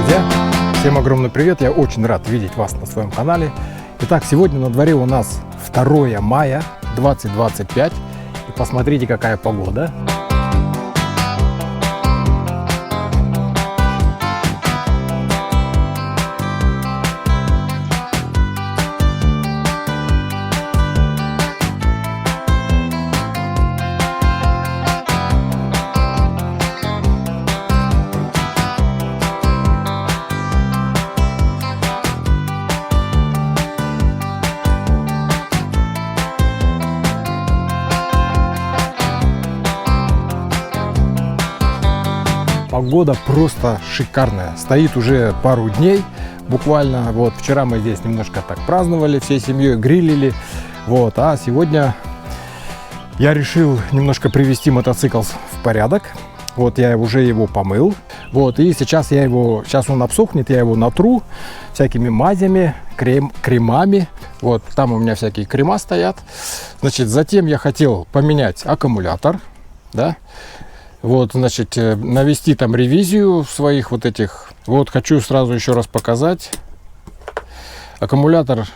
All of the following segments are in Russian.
друзья! Всем огромный привет! Я очень рад видеть вас на своем канале. Итак, сегодня на дворе у нас 2 мая 2025. И посмотрите, какая погода. Погода просто шикарная. Стоит уже пару дней буквально. Вот вчера мы здесь немножко так праздновали всей семьей, грилили. Вот, а сегодня я решил немножко привести мотоцикл в порядок. Вот я уже его помыл. Вот, и сейчас он обсохнет, я его натру всякими мазями, кремами. Вот, там у меня всякие крема стоят. Значит, затем я хотел поменять аккумулятор, да. Вот, значит, навести там ревизию своих вот этих. Вот, хочу сразу еще раз показать. Аккумулятор,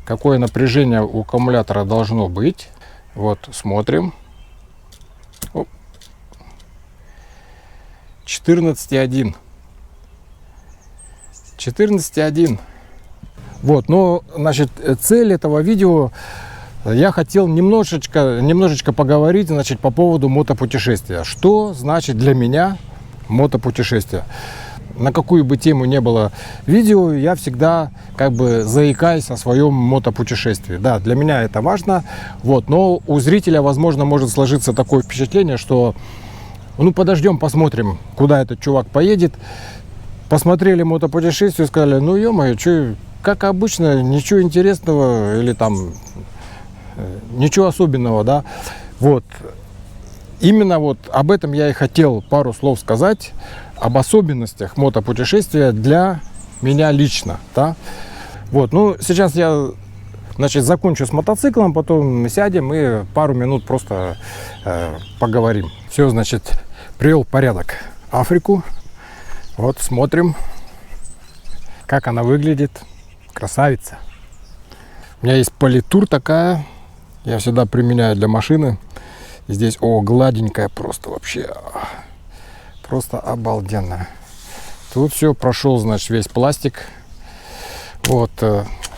какое напряжение у аккумулятора должно быть. Вот, смотрим. 14,1. 14,1. Вот, но, значит, цель этого видео... Я хотел немножечко поговорить, значит, по поводу мотопутешествия. Что значит для меня мотопутешествие? На какую бы тему не было видео, я всегда как бы заикаюсь о своем мотопутешествии. Да, для меня это важно. Вот, но у зрителя, возможно, может сложиться такое впечатление, что ну подождем, посмотрим, куда этот чувак поедет. Посмотрели мотопутешествие, сказали, ну ё-моё, что, как обычно, ничего интересного или там... Ничего особенного, да. Вот. Именно вот об этом я и хотел пару слов сказать, об особенностях мотопутешествия для меня лично, да. Вот. Ну, сейчас я, значит, закончу с мотоциклом, потом сядем и пару минут просто поговорим. Все, значит, привел в порядок Африку. Вот, смотрим, как она выглядит. Красавица. У меня есть политур такая. Я всегда применяю для машины. Здесь, гладенькая просто вообще. Просто обалденно. Тут все, прошел, значит, весь пластик. Вот,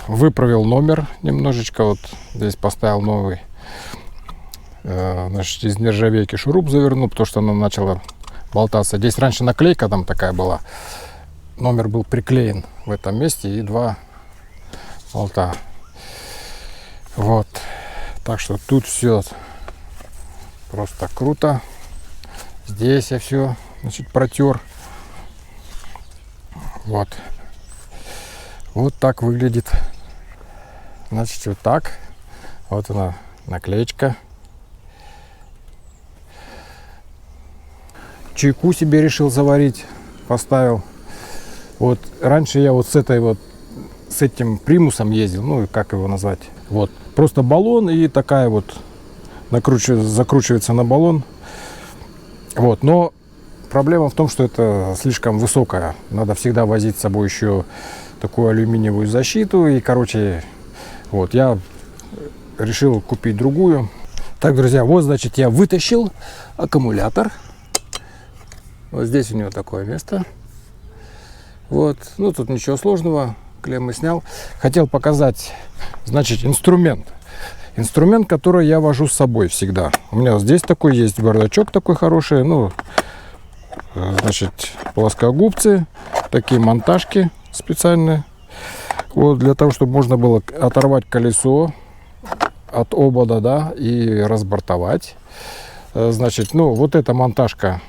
выправил номер немножечко. Вот здесь поставил новый, значит, из нержавейки шуруп завернул, потому что она начала болтаться. Здесь раньше наклейка там такая была. Номер был приклеен в этом месте и 2 болта. Вот. Так что тут все просто круто. Здесь я все, значит, протер. Вот. Вот так выглядит. Значит, вот так. Вот она, наклеечка. Чайку себе решил заварить. Поставил. Вот раньше я вот с этим примусом ездил. Ну, как его назвать? Вот. Просто баллон и такая вот закручивается на баллон. Вот. Но проблема в том, что это слишком высокая. Надо всегда возить с собой еще такую алюминиевую защиту. И, короче, вот я решил купить другую. Так, друзья, вот, значит, я вытащил аккумулятор. Вот здесь у него такое место. Вот. Ну, тут ничего сложного. Клеммы снял. Хотел показать, значит, инструмент. Инструмент, который я вожу с собой всегда. У меня вот здесь такой есть бардачок такой хороший. Ну, значит, плоскогубцы. Такие монтажки специальные. Вот, для того, чтобы можно было оторвать колесо от обода, да, и разбортовать. Значит, ну, вот эта монтажка,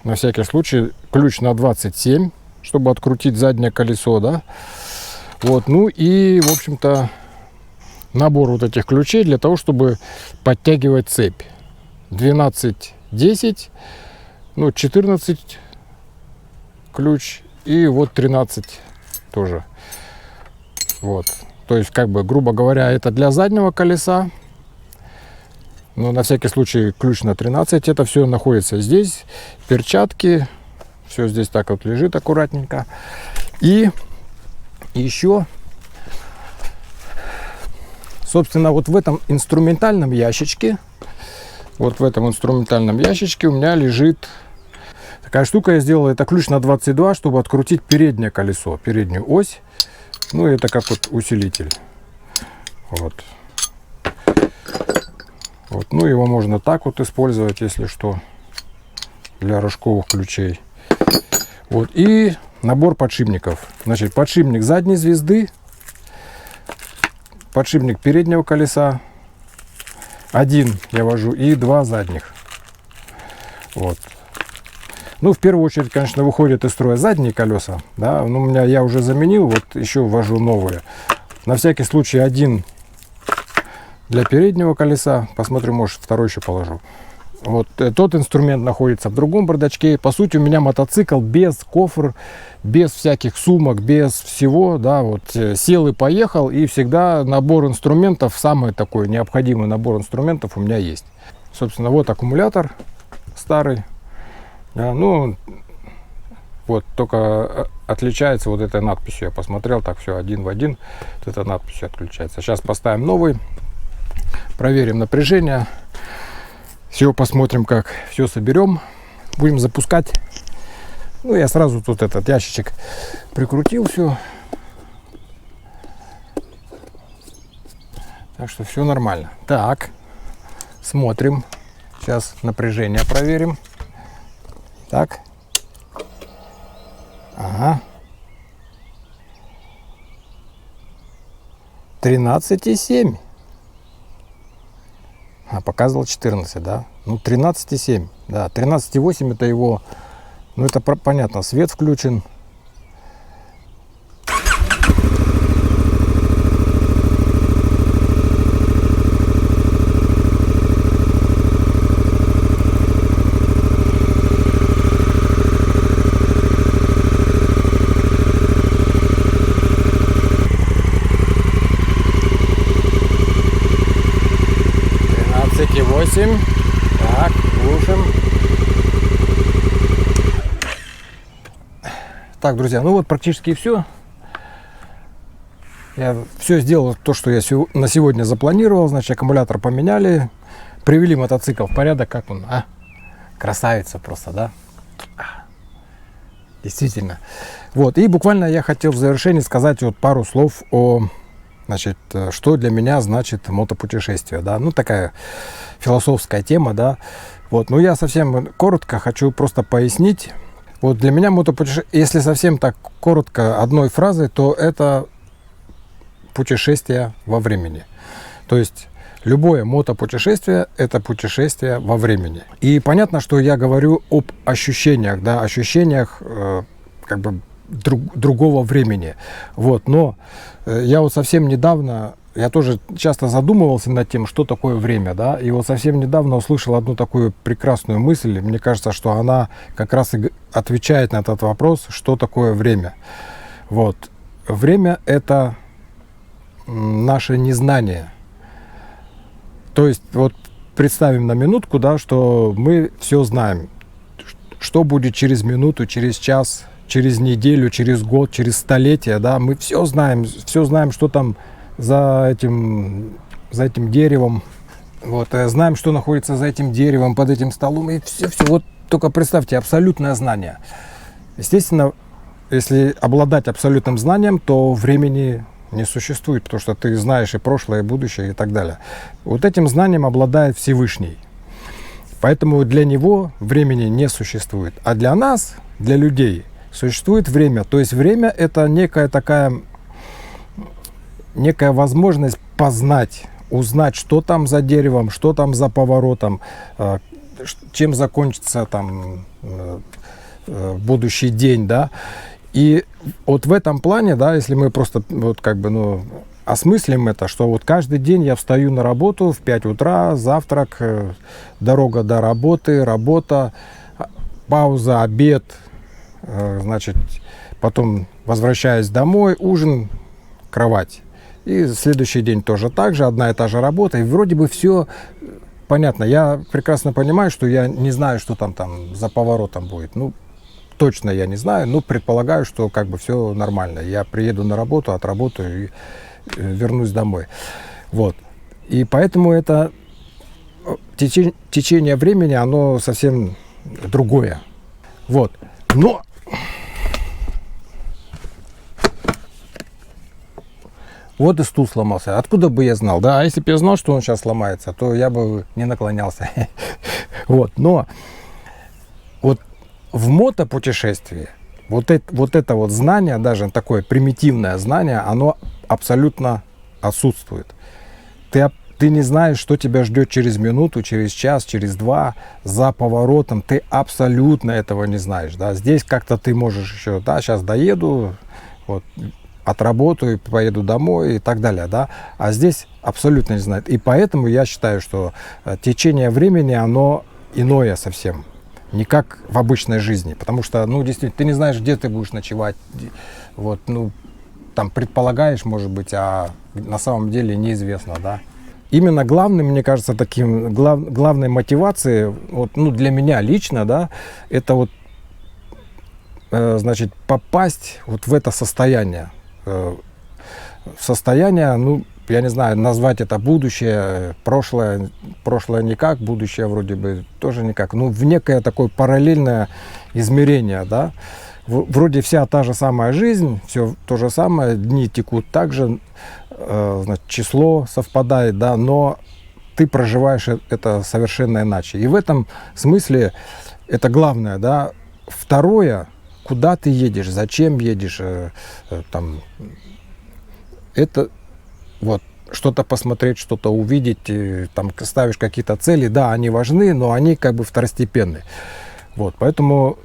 на всякий случай, ключ на 27, чтобы открутить заднее колесо, да. Вот, ну и, в общем-то, набор вот этих ключей для того, чтобы подтягивать цепь. 12, 10, ну, 14 ключ и вот 13 тоже. Вот. То есть, как бы, грубо говоря, это для заднего колеса. Но на всякий случай ключ на 13. Это все находится здесь. Перчатки, Все здесь так вот лежит аккуратненько. И еще, собственно, вот в этом инструментальном ящичке, у меня лежит такая штука. Я сделал, это ключ на 22, чтобы открутить переднее колесо, переднюю ось. Ну, это как вот усилитель. Вот. Вот. Ну, его можно так вот использовать, если что, для рожковых ключей. Вот. И набор подшипников. Значит, подшипник задней звезды, подшипник переднего колеса. Один я вожу и два задних. Вот. Ну, в первую очередь, конечно, выходят из строя задние колеса. Да? Но у меня я уже заменил, вот еще ввожу новые. На всякий случай один для переднего колеса. Посмотрим, может, второй еще положу. Вот тот инструмент находится в другом бардачке. По сути, у меня мотоцикл без кофр, без всяких сумок, без всего. Да, вот сел и поехал, и всегда набор инструментов, самый такой необходимый набор инструментов у меня есть. Собственно, вот аккумулятор старый. Да, ну, вот только отличается вот этой надписью. Я посмотрел, так все один в один. Вот эта надпись отключается. Сейчас поставим новый, проверим напряжение. Все, посмотрим, как все соберем. Будем запускать. Ну, я сразу тут этот ящичек прикрутил все. Так что все нормально. Так, смотрим. Сейчас напряжение проверим. Так. Ага. 13,7. А, показывал 14, да? Ну, 13,7. Да, 13,8 это его... Ну, это понятно, свет включен. Так, слушаем. Так, друзья, ну вот практически все. Я все сделал, то, что я на сегодня запланировал. Значит, аккумулятор поменяли. Привели мотоцикл в порядок. Как он, а? Красавица просто, да? Действительно. Вот, и буквально я хотел в завершении сказать вот пару слов о... Значит, что для меня значит мотопутешествие, да, ну такая философская тема, да, вот, но я совсем коротко хочу просто пояснить, вот для меня мотопутешествие, если совсем так коротко одной фразой, то это путешествие во времени, то есть любое мотопутешествие это путешествие во времени, и понятно, что я говорю об ощущениях, да, ощущениях как бы другого времени, вот, но я вот совсем недавно, я тоже часто задумывался над тем, что такое время, да, и вот совсем недавно услышал одну такую прекрасную мысль, мне кажется, что она как раз и отвечает на этот вопрос, что такое время. Вот, время это наше незнание, то есть вот представим на минутку, да, что мы все знаем, что будет через минуту, через час, через неделю, через год, через столетие, да, мы все знаем, что там за этим деревом, вот, знаем, что находится за этим деревом, под этим столом, и все, вот, только представьте, абсолютное знание. Естественно, если обладать абсолютным знанием, то времени не существует, потому что ты знаешь и прошлое, и будущее, и так далее. Вот этим знанием обладает Всевышний. Поэтому для него времени не существует. А для нас, для людей, существует время. То есть время это некая возможность познать, узнать, что там за деревом, что там за поворотом, чем закончится там будущий день, да. И вот в этом плане, да, если мы просто вот как бы, ну, осмыслим это, что вот каждый день я встаю на работу в 5 утра, завтрак, дорога до работы, работа, пауза, обед, значит, потом возвращаюсь домой, ужин, кровать. И следующий день тоже так же, одна и та же работа. И вроде бы все понятно. Я прекрасно понимаю, что я не знаю, что там за поворотом будет. Ну, точно я не знаю, но предполагаю, что как бы все нормально. Я приеду на работу, отработаю и вернусь домой. Вот. И поэтому это течение времени, оно совсем другое. Вот. Но вот и стул сломался. Откуда бы я знал? Да, а если бы я знал, что он сейчас сломается, то я бы не наклонялся. Вот. Но вот в мотопутешествии вот это вот знание, даже такое примитивное знание, оно абсолютно отсутствует. Ты не знаешь, что тебя ждет через минуту, через час, через два, за поворотом. Ты абсолютно этого не знаешь. Да? Здесь как-то ты можешь еще, да, сейчас доеду, вот, отработаю, поеду домой и так далее. Да? А здесь абсолютно не знает. И поэтому я считаю, что течение времени, оно иное совсем. Не как в обычной жизни. Потому что, ну, действительно, ты не знаешь, где ты будешь ночевать. Вот, ну, там предполагаешь, может быть, а на самом деле неизвестно, да. Именно главным, мне кажется, таким главной мотивацией, вот, ну, для меня лично, да, это вот, значит, попасть вот в это состояние. Состояние, ну, я не знаю, назвать это будущее, прошлое никак, будущее вроде бы тоже никак, ну, в некое такое параллельное измерение, да. Вроде вся та же самая жизнь, все то же самое, дни текут так же, значит, число совпадает, да, но ты проживаешь это совершенно иначе. И в этом смысле это главное, да. Второе, куда ты едешь, зачем едешь, там, это вот что-то посмотреть, что-то увидеть, там ставишь какие-то цели, да, они важны, но они как бы второстепенные. Вот, поэтому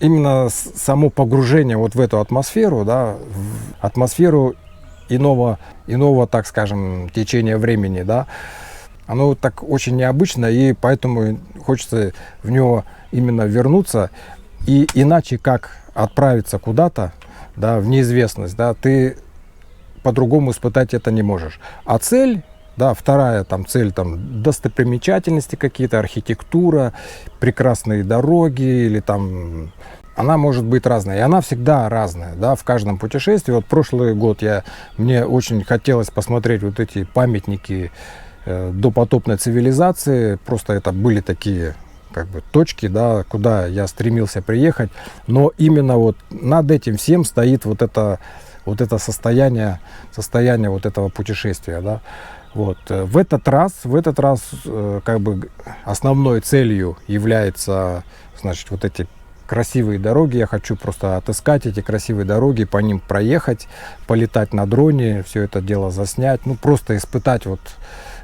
именно само погружение вот в эту атмосферу, да, в атмосферу иного, так скажем, течения времени, да, оно так очень необычно, и поэтому хочется в него именно вернуться, и иначе как отправиться куда-то, да, в неизвестность, да, ты по-другому испытать это не можешь. А цель, да, вторая там цель, там, достопримечательности какие-то, архитектура, прекрасные дороги, или там, она может быть разная, и она всегда разная, да, в каждом путешествии. Вот прошлый год мне очень хотелось посмотреть вот эти памятники допотопной цивилизации, просто это были такие как бы точки, да, куда я стремился приехать, но именно вот над этим всем стоит вот это состояние вот этого путешествия, да. Вот. В этот раз как бы основной целью является, значит, вот эти красивые дороги. Я хочу просто отыскать эти красивые дороги, по ним проехать, полетать на дроне, все это дело заснять, ну, просто испытать вот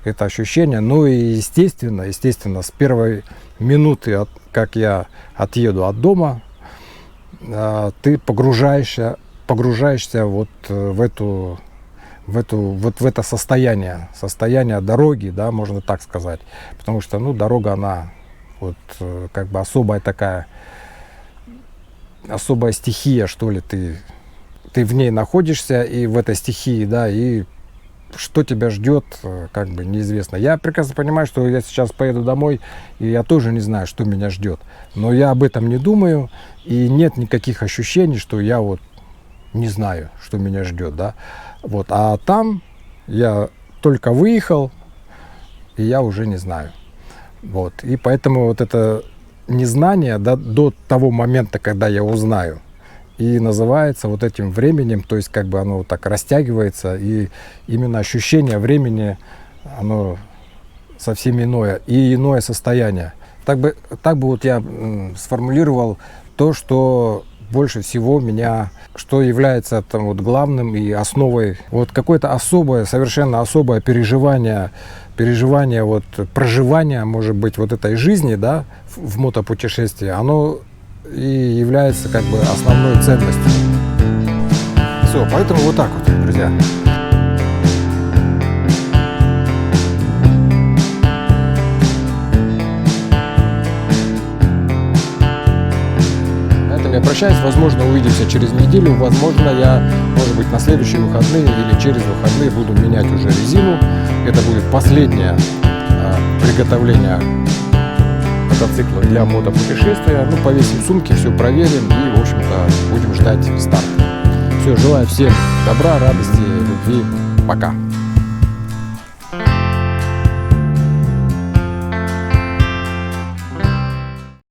это ощущение. Ну и естественно, с первой минуты, как я отъеду от дома, ты погружаешься вот в это состояние дороги, да, можно так сказать. Потому что, ну, дорога, она вот как бы особая стихия, что ли, ты в ней находишься, и в этой стихии, да, и что тебя ждет, как бы неизвестно. Я прекрасно понимаю, что я сейчас поеду домой, и я тоже не знаю, что меня ждет. Но я об этом не думаю, и нет никаких ощущений, что я вот не знаю, что меня ждет, да. Вот. А там я только выехал, и я уже не знаю. Вот. И поэтому вот это незнание, да, до того момента, когда я узнаю, и называется вот этим временем, то есть как бы оно вот так растягивается, и именно ощущение времени, оно совсем иное, и иное состояние. Так бы вот я сформулировал то, что больше всего меня, что является там вот главным и основой, вот какое-то особое, совершенно особое переживание вот проживания, может быть, вот этой жизни, да, в мотопутешествии, оно и является как бы основной ценностью. Все, поэтому вот так вот, друзья. Я прощаюсь, возможно, увидимся через неделю, возможно, я, может быть, на следующие выходные или через выходные буду менять уже резину. Это будет последнее приготовление мотоцикла для мотопутешествия. Ну, повесим сумки, все проверим и, в общем-то, будем ждать старта. Все, желаю всем добра, радости, любви. Пока.